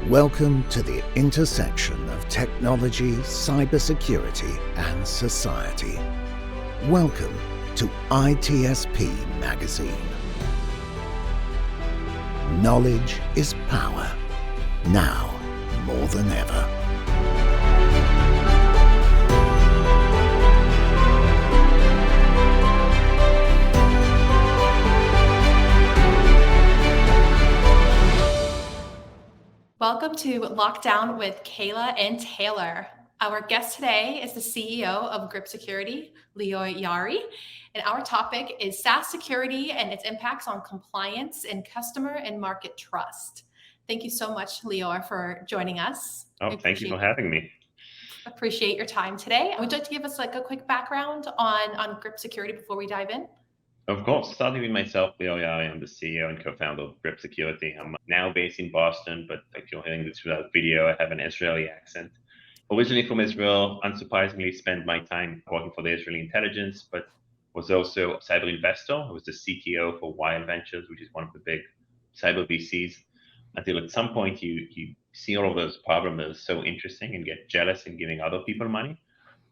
Welcome to the intersection of technology, cybersecurity, and society. Welcome to ITSP Magazine. Knowledge is power, now more than ever. Welcome to Lockdown with Kayla and Taylor. Our guest today is the CEO of Grip Security, Lior Yaari, and our topic is SaaS security and its impacts on compliance and customer and market trust. Thank you so much, Lior, for joining us. Thank you for having me. Appreciate your time today. Would you like to give us a quick background on Grip Security before we dive in? Of course, starting with myself, Lior Yaari, I'm the CEO and co-founder of Grip Security. I'm now based in Boston, but if you're hearing this without video, I have an Israeli accent. Originally from Israel, unsurprisingly spent my time working for the Israeli intelligence, but was also a cyber investor. I was the CTO for Wild Ventures, which is one of the big cyber VCs, until at some point you see all of those problems as so interesting and get jealous in giving other people money.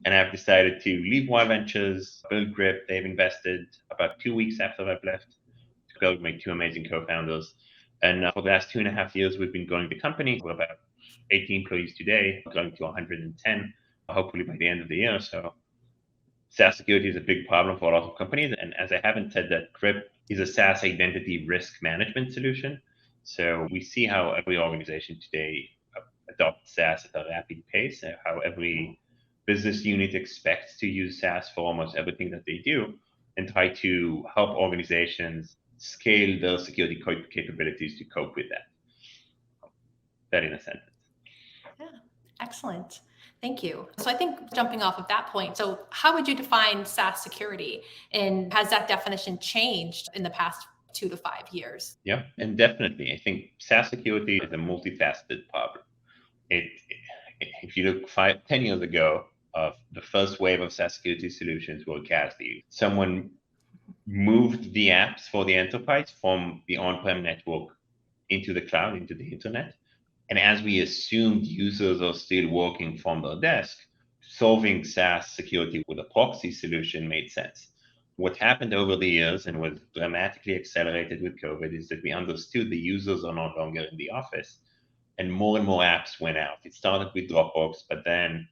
And I've decided to leave Wild Ventures, build Grip. They've invested about 2 weeks after I've left to build my two amazing co-founders. And for the last 2.5 years, we've been growing the company. We're about 80 employees today, going to 110, hopefully by the end of the year. So SaaS security is a big problem for a lot of companies. And as I haven't said that, Grip is a SaaS identity risk management solution. So we see how every organization today adopts SaaS at a rapid pace, how every business unit expects to use SaaS for almost everything that they do, and try to help organizations scale their security capabilities to cope with that. That in a sentence. Yeah, excellent. Thank you. So I think jumping off of that point, so how would you define SaaS security? And has that definition changed in the past 2 to 5 years? Yeah, and definitely. I think SaaS security is a multifaceted problem. If you look 10 years ago, the first wave of SaaS security solutions were CASB. Someone moved the apps for the enterprise from the on-prem network into the cloud, into the internet. And as we assumed users are still working from their desk, solving SaaS security with a proxy solution made sense. What happened over the years and was dramatically accelerated with COVID is that we understood the users are no longer in the office, and more apps went out. It started with Dropbox, but then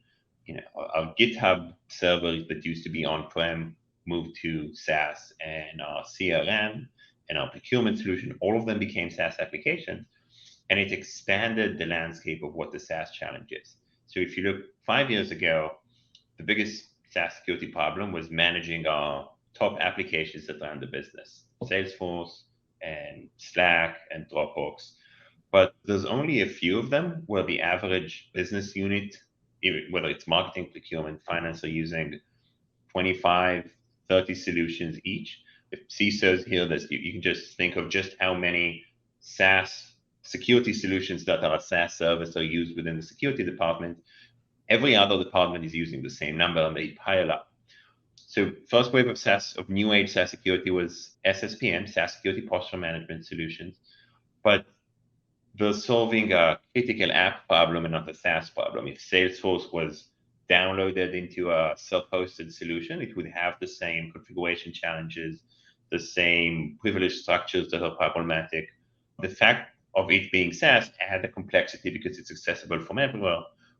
our GitHub servers that used to be on-prem moved to SaaS, and our CRM and our procurement solution, all of them became SaaS applications, and it expanded the landscape of what the SaaS challenge is. So if you look 5 years ago, the biggest SaaS security problem was managing our top applications that run the business, Salesforce and Slack and Dropbox. But there's only a few of them where the average business unit, whether it's marketing, procurement, finance, are using 25, 30 solutions each. If CISOs hear this, you can just think of just how many SaaS security solutions that are a SaaS service are used within the security department. Every other department is using the same number, and they pile up. So first wave of new age SaaS security was SSPM, SaaS Security Posture Management Solutions. But they're solving a critical app problem and not a SaaS problem. If Salesforce was downloaded into a self-hosted solution, it would have the same configuration challenges, the same privilege structures that are problematic. The fact of it being SaaS add the complexity because it's accessible from everywhere,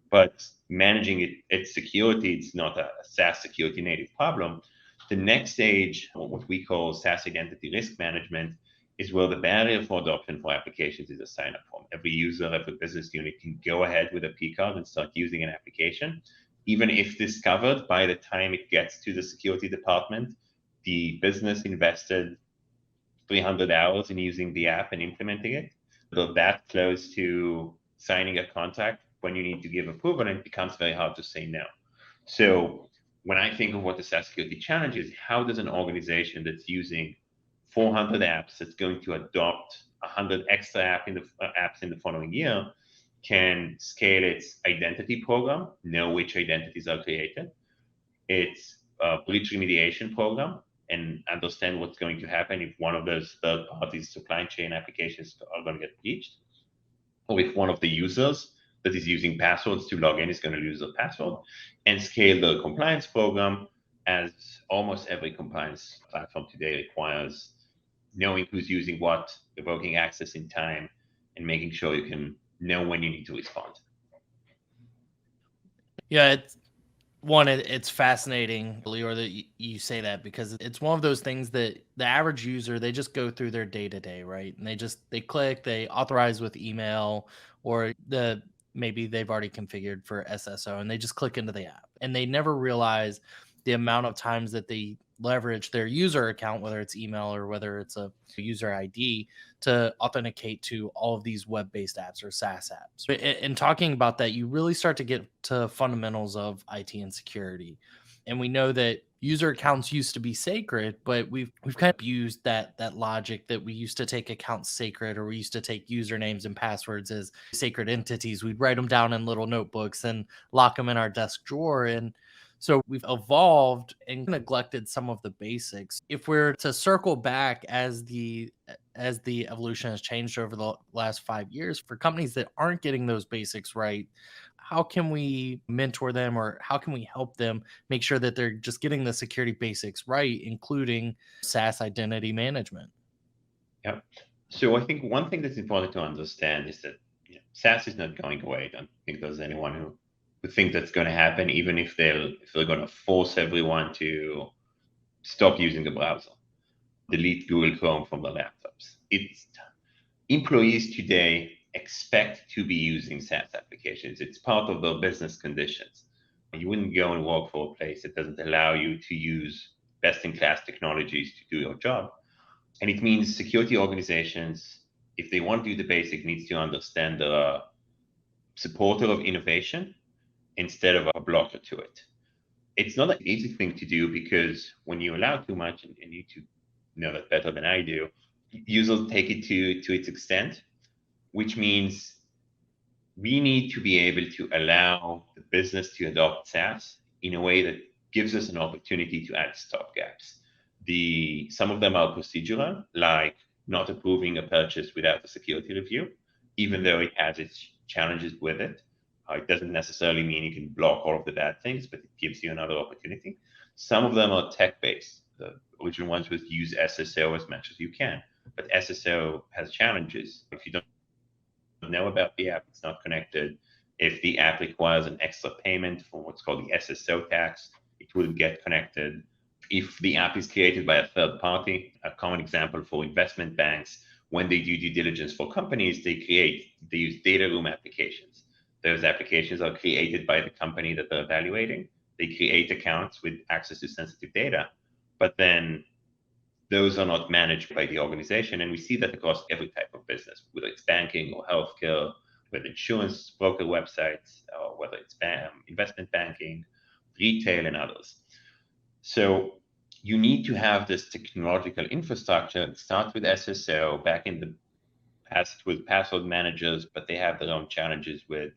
but managing its security, it's not a SaaS security native problem. The next stage, or what we call SaaS identity risk management, is where the barrier for adoption for applications is a sign-up form. Every user, every business unit can go ahead with a P card and start using an application. Even if discovered, by the time it gets to the security department, the business invested 300 hours in using the app and implementing it. So that close to signing a contract when you need to give approval, and it becomes very hard to say no. So when I think of what the SaaS security challenge is, how does an organization that's using 400 apps that's going to adopt 100 extra apps in the following year can scale its identity program, know which identities are created, its breach remediation program, and understand what's going to happen if one of those third-party supply chain applications are going to get breached, or if one of the users that is using passwords to log in is going to lose the password, and scale the compliance program, as almost every compliance platform today requires knowing who's using what, revoking access in time, and making sure you can know when you need to respond. Yeah, it's fascinating, Lior, that you say that, because it's one of those things that the average user, they just go through their day to day, right? And they click, they authorize with email, or maybe they've already configured for SSO, and they just click into the app, and they never realize the amount of times that they leverage their user account, whether it's email or whether it's a user ID, to authenticate to all of these web-based apps or SaaS apps. And talking about that, you really start to get to fundamentals of IT and security. And we know that user accounts used to be sacred, but we've kind of used that logic that we used to take accounts sacred, or we used to take usernames and passwords as sacred entities. We'd write them down in little notebooks and lock them in our desk drawer. And so we've evolved and neglected some of the basics. If we're to circle back, as the evolution has changed over the last 5 years, for companies that aren't getting those basics right, how can we mentor them, or how can we help them make sure that they're just getting the security basics right, including SaaS identity management? Yeah. So I think one thing that's important to understand is that SaaS is not going away. I don't think there's anyone who think that's going to happen, even if they're going to force everyone to stop using the browser, delete Google Chrome from their laptops. It's employees today expect to be using SaaS applications. It's part of their business conditions. You wouldn't go and work for a place that doesn't allow you to use best-in-class technologies to do your job. And it means security organizations, if they want to do the basic, needs to understand they're a supporter of innovation instead of a blocker to it. It's not an easy thing to do, because when you allow too much, and you two know that better than I do, users take it to its extent, which means we need to be able to allow the business to adopt SaaS in a way that gives us an opportunity to add stopgaps. Some of them are procedural, like not approving a purchase without a security review, even though it has its challenges with it. It doesn't necessarily mean you can block all of the bad things, but it gives you another opportunity. Some of them are tech-based. The original ones was use SSO as much as you can, but SSO has challenges. If you don't know about the app, it's not connected. If the app requires an extra payment for what's called the SSO tax, it will get connected. If the app is created by a third party, a common example for investment banks, when they do due diligence for companies, they use data room applications. Those applications are created by the company that they're evaluating. They create accounts with access to sensitive data, but then those are not managed by the organization. And we see that across every type of business, whether it's banking or healthcare, whether insurance broker websites, or whether it's investment banking, retail, and others. So you need to have this technological infrastructure. It starts with SSO, back in the past with password managers, but they have their own challenges with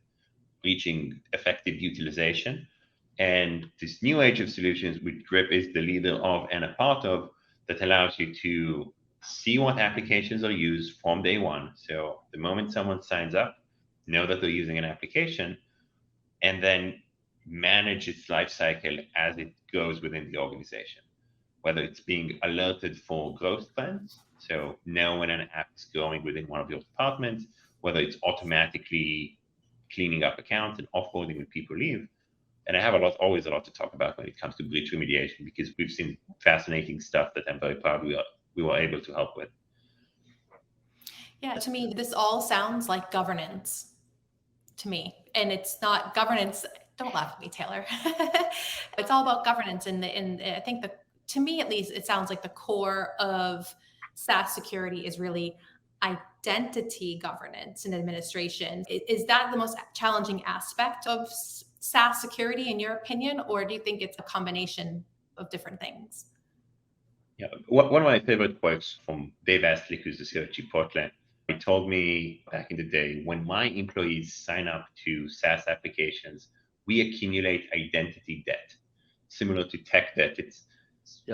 reaching effective utilization. And this new age of solutions, which Grip is the leader of and a part of, that allows you to see what applications are used from day one. So the moment someone signs up, know that they're using an application, and then manage its life cycle as it goes within the organization. Whether it's being alerted for growth trends, so know when an app is growing within one of your departments, whether it's automatically cleaning up accounts and offboarding when people leave. And I have always a lot to talk about when it comes to breach remediation, because we've seen fascinating stuff that I'm very proud we were able to help with. Yeah, to me, this all sounds like governance to me. And it's not governance. Don't laugh at me, Taylor. It's all about governance. And I think that, to me at least, it sounds like the core of SaaS security is really identity governance and administration. Is that the most challenging aspect of SaaS security, in your opinion, or do you think it's a combination of different things? Yeah, one of my favorite quotes from Dave Astley, who's the CEO of Chipotle, he told me back in the day, when my employees sign up to SaaS applications, we accumulate identity debt, similar to tech debt. It's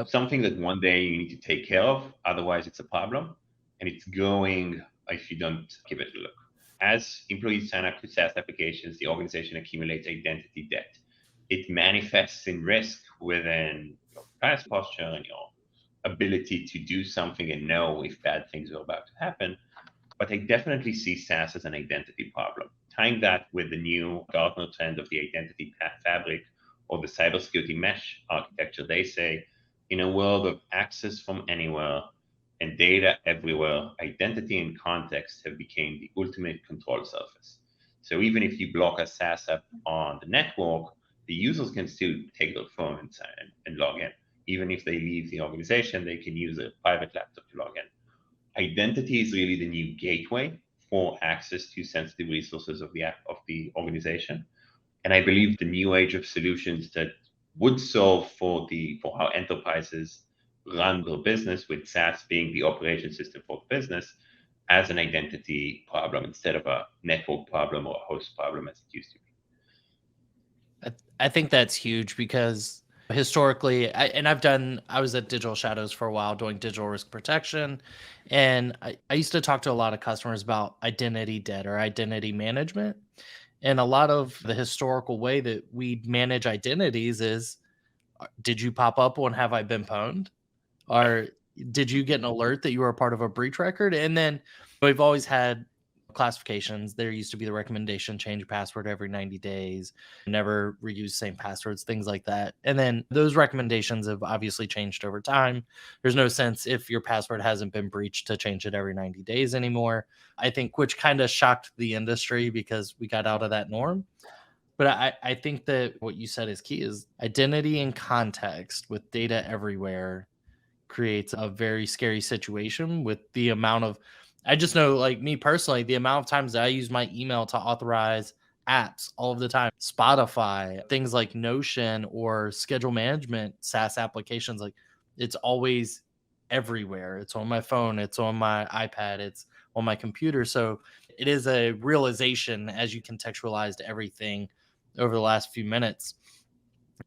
something that one day you need to take care of, otherwise it's a problem, and it's going if you don't give it a look. as employees sign up to SaaS applications, the organization accumulates identity debt. It manifests in risk within your privacy posture and your ability to do something and know if bad things are about to happen. But I definitely see SaaS as an identity problem. Tying that with the new Gartner trend of the identity fabric or the cybersecurity mesh architecture, they say in a world of access from anywhere and data everywhere, identity and context have become the ultimate control surface. So even if you block a SaaS app on the network, the users can still take their phone and log in. Even if they leave the organization, they can use a private laptop to log in. Identity is really the new gateway for access to sensitive resources of the organization. And I believe the new age of solutions that would solve for how enterprises run their business, with SaaS being the operation system for the business, as an identity problem instead of a network problem or a host problem as it used to be. I think that's huge because historically, I was at Digital Shadows for a while doing digital risk protection. And I used to talk to a lot of customers about identity debt or identity management. And a lot of the historical way that we manage identities is, did you pop up on Have I Been Pwned? Or did you get an alert that you were a part of a breach record? And then we've always had classifications. There used to be the recommendation, change password every 90 days, never reuse same passwords, things like that. And then those recommendations have obviously changed over time. There's no sense, if your password hasn't been breached, to change it every 90 days anymore. I think, which kind of shocked the industry because we got out of that norm. But I think that what you said is key, is identity and context with data everywhere creates a very scary situation with the amount of, I just know, like me personally, the amount of times that I use my email to authorize apps all of the time, Spotify, things like Notion or schedule management, SaaS applications, like it's always everywhere. It's on my phone, it's on my iPad, it's on my computer. So it is a realization as you contextualized everything over the last few minutes.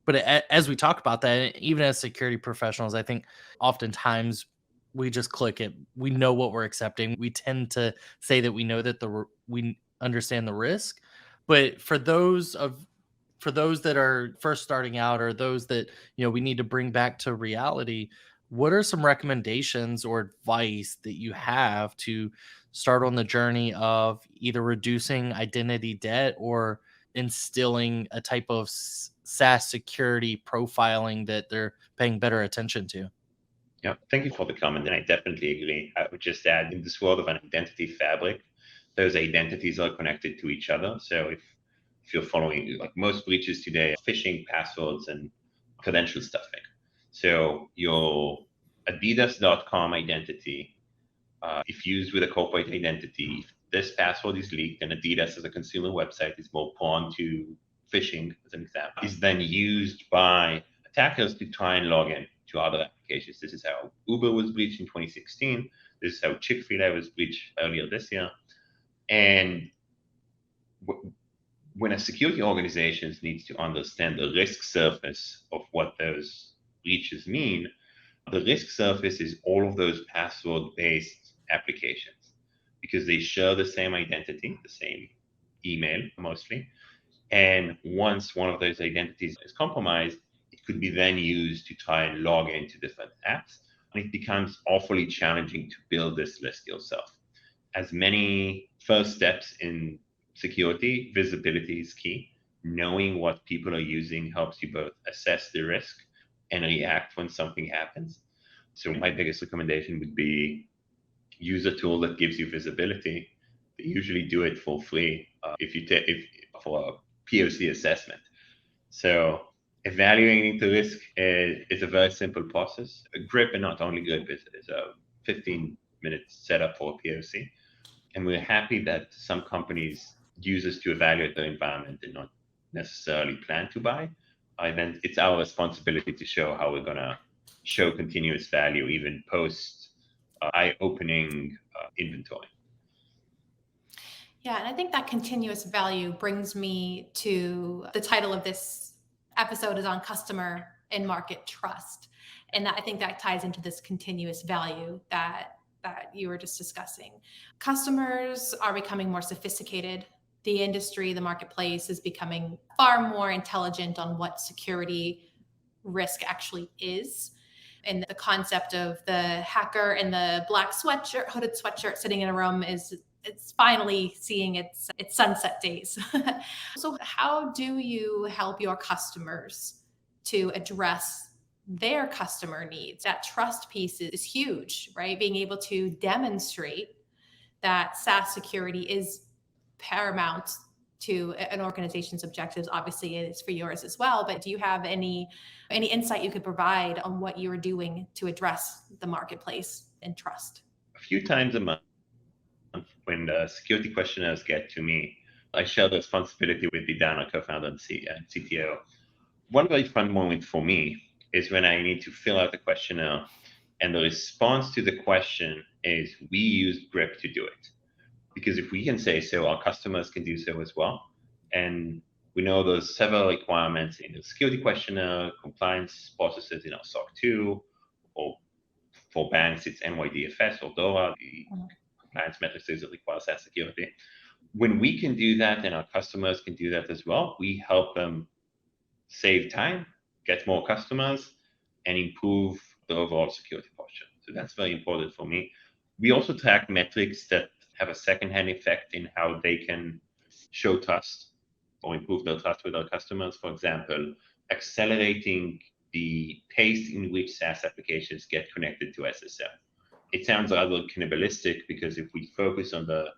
But as we talk about that, even as security professionals, I think oftentimes we just click it. We know what we're accepting. We tend to say that we know that we understand the risk. But for those that are first starting out, or those that we need to bring back to reality, what are some recommendations or advice that you have to start on the journey of either reducing identity debt or instilling a type of SaaS security profiling that they're paying better attention to? Yeah, thank you for the comment, and I definitely agree. I would just add, in this world of an identity fabric, those identities are connected to each other. So if you're following, like most breaches today, phishing, passwords, and credential stuffing. So your Adidas.com identity, if used with a corporate identity, if this password is leaked, and Adidas as a consumer website is more prone to phishing, as an example, is then used by attackers to try and log in to other applications. This is how Uber was breached in 2016. This is how Chick-fil-A was breached earlier this year. And when a security organization needs to understand the risk surface of what those breaches mean, the risk surface is all of those password-based applications, because they share the same identity, the same email mostly. And once one of those identities is compromised, it could be then used to try and log into different apps. And it becomes awfully challenging to build this list yourself. As many first steps in security, visibility is key. Knowing what people are using helps you both assess the risk and react when something happens. So my biggest recommendation would be use a tool that gives you visibility. They usually do it for free for a POC assessment. So evaluating the risk is a very simple process. Grip, and not only Grip, is a 15-minute setup for a POC. And we're happy that some companies use us to evaluate their environment and not necessarily plan to buy. Then it's our responsibility to show how we're going to show continuous value, even post eye-opening inventory. Yeah, and I think that continuous value brings me to the title of this episode is on customer and market trust. And I think that ties into this continuous value that that you were just discussing. Customers are becoming more sophisticated. The industry, the marketplace is becoming far more intelligent on what security risk actually is. And the concept of the hacker in the black sweatshirt, hooded sweatshirt sitting in a room it's finally seeing its sunset days. So how do you help your customers to address their customer needs? That trust piece is huge, right? Being able to demonstrate that SaaS security is paramount to an organization's objectives. Obviously it is for yours as well, but do you have any insight you could provide on what you are doing to address the marketplace and trust? A few times a month, when the security questionnaires get to me, I share the responsibility with Vidana, co-founder and CTO. One very fun moment for me is when I need to fill out the questionnaire and the response to the question is, we use Grip to do it. Because if we can say so, our customers can do so as well. And we know there's several requirements in the security questionnaire, compliance processes in our SOC 2, or for banks, it's NYDFS or DORA, the compliance metrics that require SaaS security. When we can do that and our customers can do that as well, we help them save time, get more customers, and improve the overall security posture. So that's very important for me. We also track metrics that have a second-hand effect in how they can show trust or improve their trust with our customers. For example, accelerating the pace in which SaaS applications get connected to SSL. It sounds rather cannibalistic because if we focus on the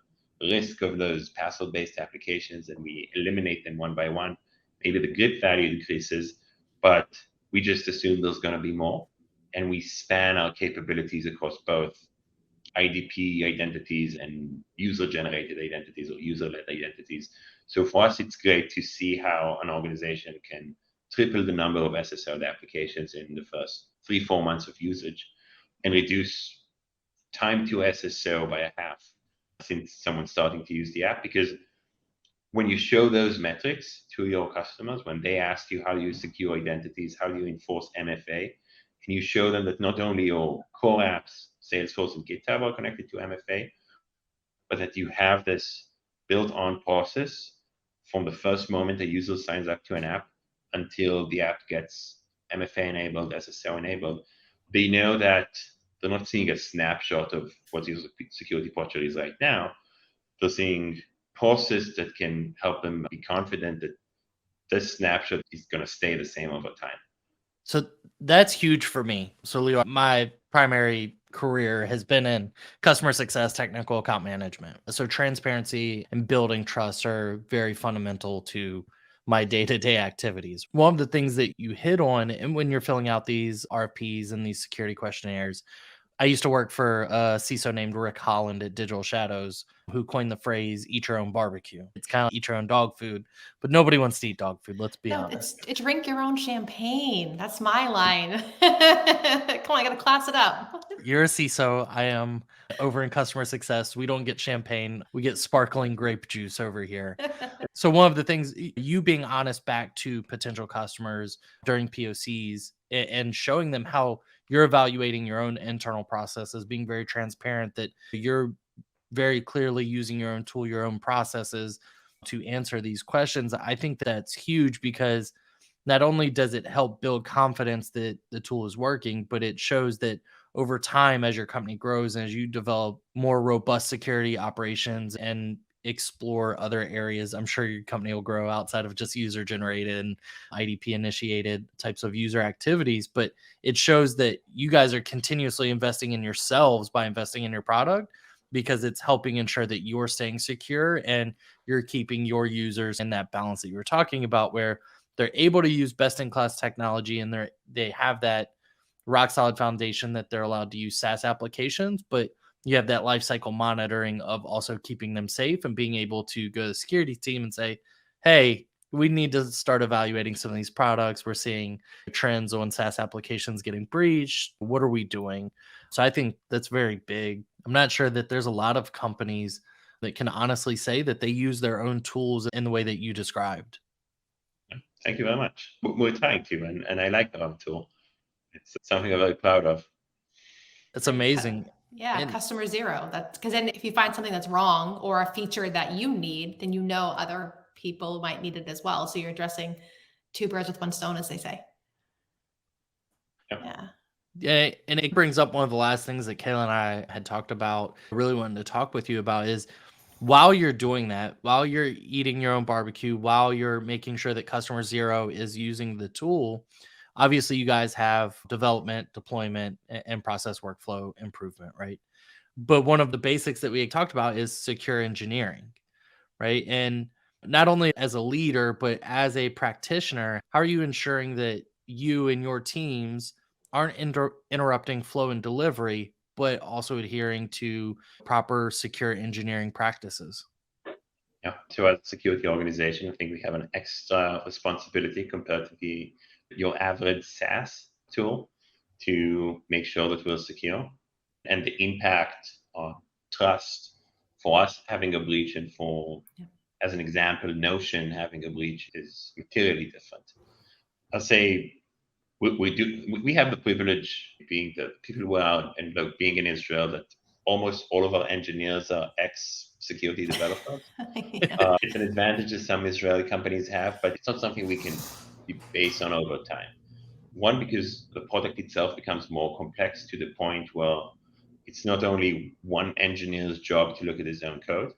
risk of those password-based applications and we eliminate them one by one, maybe the Grip value increases, but we just assume there's going to be more. And we span our capabilities across both IDP identities and user-generated identities or user-led identities. So for us, it's great to see how an organization can triple the number of SSL applications in the first 3-4 months of usage and reduce time to SSL by a half since someone's starting to use the app. Because when you show those metrics to your customers, when they ask you how do you secure identities, how do you enforce MFA, and you show them that not only your core apps, Salesforce and GitHub are connected to MFA, but that you have this built-on process from the first moment a user signs up to an app until the app gets MFA enabled, SSL enabled, they know that they're not seeing a snapshot of what user security posture is right now. They're seeing process that can help them be confident that this snapshot is going to stay the same over time. So that's huge for me. So Lior, my primary career has been in customer success, technical account management. So transparency and building trust are very fundamental to my day-to-day activities. One of the things that you hit on, and when you're filling out these RFPs and these security questionnaires, I used to work for a CISO named Rick Holland at Digital Shadows, who coined the phrase "eat your own barbecue." It's kind of eat your own dog food, but nobody wants to eat dog food. Let's be honest. It's drink your own champagne. That's my line. Come on, I gotta class it up. You're a CISO. I am over in customer success. We don't get champagne. We get sparkling grape juice over here. So one of the things, you being honest back to potential customers during POCs and showing them how you're evaluating your own internal processes, being very transparent that you're very clearly using your own tool, your own processes to answer these questions. I think that's huge because not only does it help build confidence that the tool is working, but it shows that over time, as your company grows and as you develop more robust security operations and explore other areas, I'm sure your company will grow outside of just user generated and IDP initiated types of user activities. But it shows that you guys are continuously investing in yourselves by investing in your product, because it's helping ensure that you're staying secure and you're keeping your users in that balance that you were talking about, where they're able to use best in class technology and they have that rock solid foundation that they're allowed to use SaaS applications, but you have that lifecycle monitoring of also keeping them safe and being able to go to the security team and say, hey, we need to start evaluating some of these products. We're seeing trends on SaaS applications getting breached. What are we doing? So I think that's very big. I'm not sure that there's a lot of companies that can honestly say that they use their own tools in the way that you described. Thank you very much. We're trying to, and I like our tool. It's something I'm very proud of. It's amazing. Yeah, And customer zero. That's because then if you find something that's wrong or a feature that you need, then you know other people might need it as well. So you're addressing two birds with one stone, as they say. Yep. Yeah. yeah, and it brings up one of the last things that Kayla and I had talked about, really wanted to talk with you about is while you're doing that, while you're eating your own barbecue, while you're making sure that customer zero is using the tool, obviously you guys have development, deployment, and process workflow improvement, right? But one of the basics that we talked about is secure engineering, right? And not only as a leader, but as a practitioner, how are you ensuring that you and your teams aren't interrupting flow and delivery, but also adhering to proper secure engineering practices? Yeah. So as a security organization, I think we have an extra responsibility compared to your average SaaS tool to make sure that we're secure. And the impact on trust for us having a breach and for, as an example, Notion having a breach is materially different. I'll say we have the privilege being the people who are and being in Israel that almost all of our engineers are ex security developers. Yeah. It's an advantage that some Israeli companies have, but it's not something we can be based on over time. One, because the product itself becomes more complex to the point where it's not only one engineer's job to look at his own code.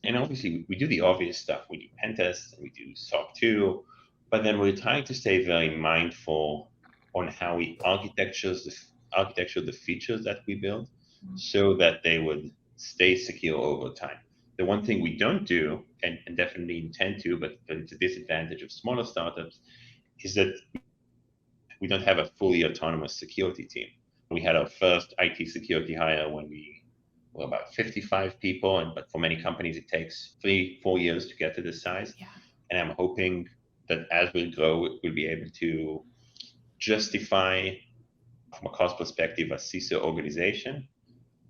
And obviously, we do the obvious stuff. We do pen tests and we do SOC 2, but then we're trying to stay very mindful on how we architecture the features that we build so that they would stay secure over time. The one thing we don't do, and definitely intend to, but it's a disadvantage of smaller startups, is that we don't have a fully autonomous security team. We had our first IT security hire when we were about 55 people, but for many companies it takes 3-4 years to get to this size. Yeah. And I'm hoping that as we grow, we'll be able to justify, from a cost perspective, a CISO organization.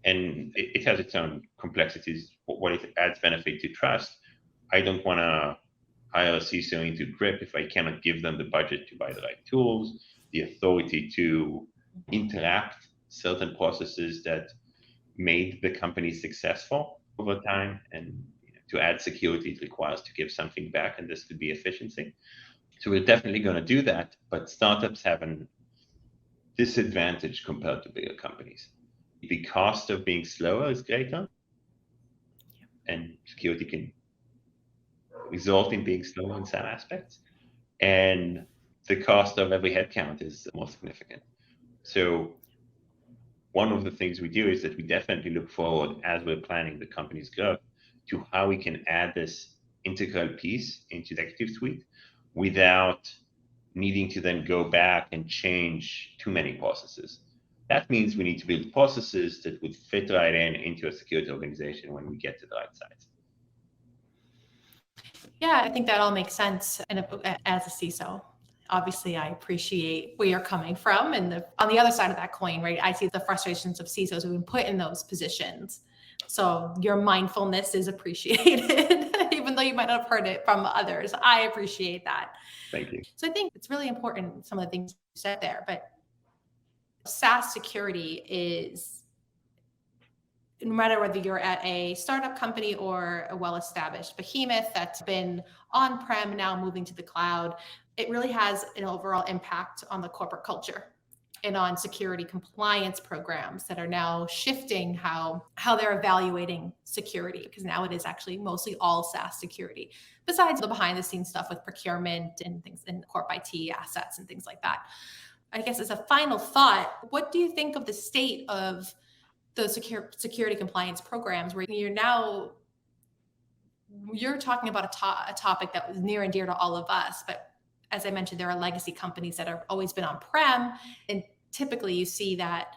And it has its own complexities. What it adds benefit to trust. I don't want to hire a CISO into Grip if I cannot give them the budget to buy the right tools, the authority to interact certain processes that made the company successful over time. And to add security, it requires to give something back, and this could be efficiency. So we're definitely going to do that, but startups have an disadvantage compared to bigger companies. The cost of being slower is greater, and security can result in being slower in some aspects. And the cost of every headcount is more significant. So one of the things we do is that we definitely look forward as we're planning the company's growth to how we can add this integral piece into the Executive Suite without needing to then go back and change too many processes. That means we need to build processes that would fit right into a security organization when we get to the right size. Yeah, I think that all makes sense. And as a CISO, obviously, I appreciate where you're coming from. And on the other side of that coin, right, I see the frustrations of CISOs who've been put in those positions. So your mindfulness is appreciated, even though you might not have heard it from others. I appreciate that. Thank you. So I think it's really important, some of the things you said there, but SaaS security is, no matter whether you're at a startup company or a well-established behemoth that's been on-prem, now moving to the cloud, it really has an overall impact on the corporate culture and on security compliance programs that are now shifting how they're evaluating security, because now it is actually mostly all SaaS security, besides the behind-the-scenes stuff with procurement and things and corp IT assets and things like that. I guess as a final thought, what do you think of the state of the security compliance programs where you're talking about a topic that was near and dear to all of us, but as I mentioned, there are legacy companies that have always been on-prem, and typically you see that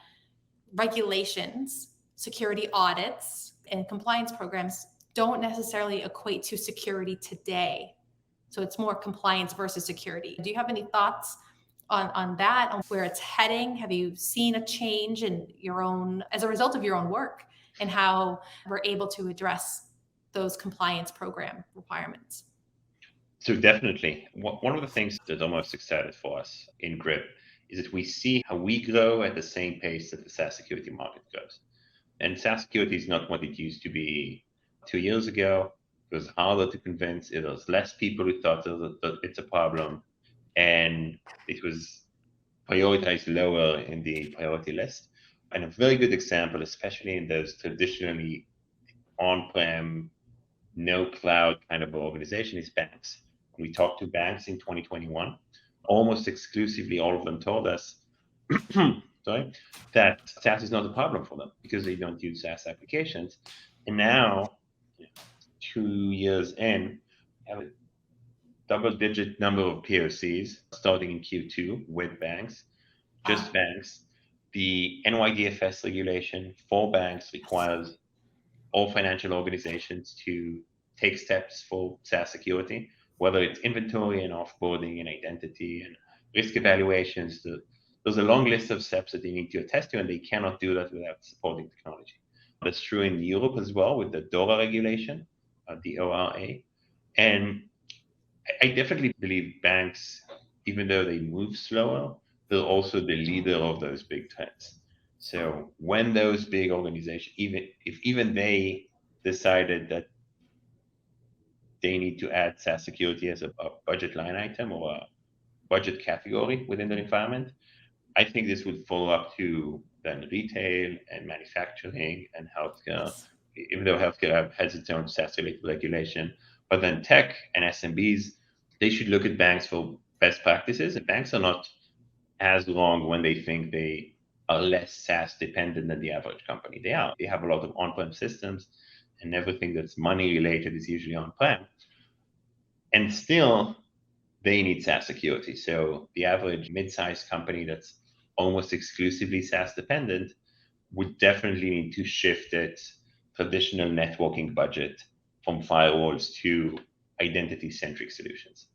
regulations, security audits, and compliance programs don't necessarily equate to security today. So it's more compliance versus security. Do you have any thoughts on that, on where it's heading? Have you seen a change in your own, as a result of your own work, and how we're able to address those compliance program requirements? So definitely, one of the things that's almost excited for us in Grip is that we see how we grow at the same pace that the SaaS security market grows. And SaaS security is not what it used to be 2 years ago. It was harder to convince. It was less people who thought that it's a problem. And it was prioritized lower in the priority list. And a very good example, especially in those traditionally on-prem, no cloud kind of organization, is banks. When we talked to banks in 2021, almost exclusively all of them told us that SaaS is not a problem for them because they don't use SaaS applications. And now, 2 years in, we have a double-digit number of POCs starting in Q2 with banks, just banks. The NYDFS regulation for banks requires all financial organizations to take steps for SaaS security, whether it's inventory and offboarding and identity and risk evaluations. There's a long list of steps that they need to attest to, and they cannot do that without supporting technology. That's true in Europe as well with the DORA regulation, the ORA. And I definitely believe banks, even though they move slower, they're also the leader of those big trends. So when those big organizations, even they decided that they need to add SaaS security as a budget line item or a budget category within their environment, I think this would follow up to then retail and manufacturing and healthcare, even though healthcare has its own SaaS-related regulation. But then tech and SMBs, they should look at banks for best practices. And banks are not as wrong when they think they are less SaaS dependent than the average company. They are. They have a lot of on-prem systems, and everything that's money related is usually on-prem. And still, they need SaaS security. So the average mid-sized company that's almost exclusively SaaS dependent would definitely need to shift its traditional networking budget from firewalls to identity-centric solutions.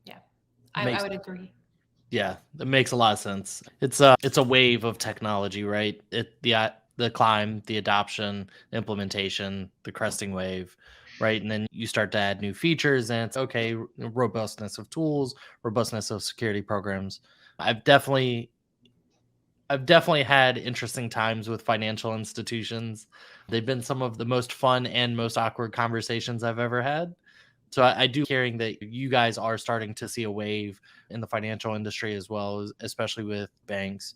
Yeah, I would agree. Yeah, that makes a lot of sense. It's a wave of technology, right? The climb, the adoption, the implementation, the cresting wave, right? And then you start to add new features, and it's okay, robustness of tools, robustness of security programs. I've definitely had interesting times with financial institutions. They've been some of the most fun and most awkward conversations I've ever had. So I do hearing that you guys are starting to see a wave in the financial industry as well, especially with banks.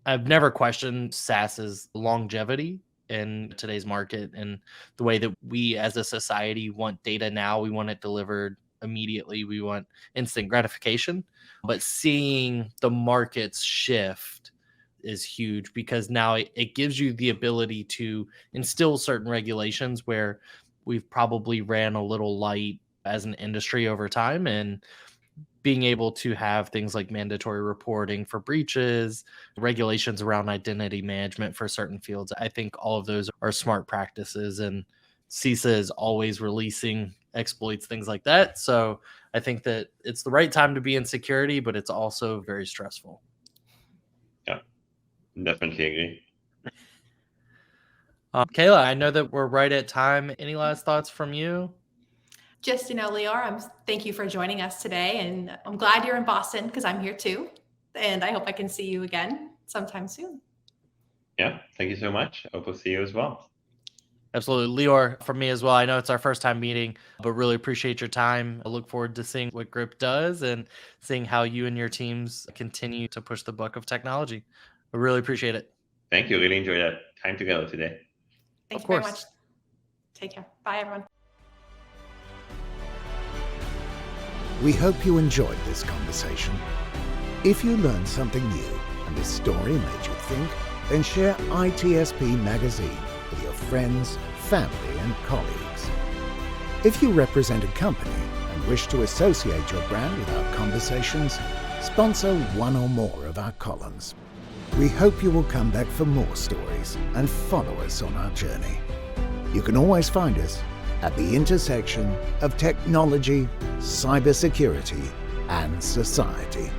I've never questioned SaaS's longevity in today's market and the way that we as a society want data now. We want it delivered immediately. We want instant gratification. But seeing the markets shift is huge because now it gives you the ability to instill certain regulations where we've probably ran a little light as an industry over time, and being able to have things like mandatory reporting for breaches, regulations around identity management for certain fields. I think all of those are smart practices, and CISA is always releasing exploits, things like that. So I think that it's the right time to be in security, but it's also very stressful. Yeah, definitely agree. Kayla, I know that we're right at time. Any last thoughts from you? Just, Lior, thank you for joining us today. And I'm glad you're in Boston because I'm here too. And I hope I can see you again sometime soon. Yeah, thank you so much. Hope we'll see you as well. Absolutely. Lior, from me as well. I know it's our first time meeting, but really appreciate your time. I look forward to seeing what Grip does and seeing how you and your teams continue to push the buck of technology. I really appreciate it. Thank you. Really enjoyed that time together today. Thank you very much. Take care. Bye, everyone. We hope you enjoyed this conversation. If you learned something new and this story made you think, then share ITSP Magazine with your friends, family, and colleagues. If you represent a company and wish to associate your brand with our conversations, sponsor one or more of our columns. We hope you will come back for more stories and follow us on our journey. You can always find us at the intersection of technology, cybersecurity, and society.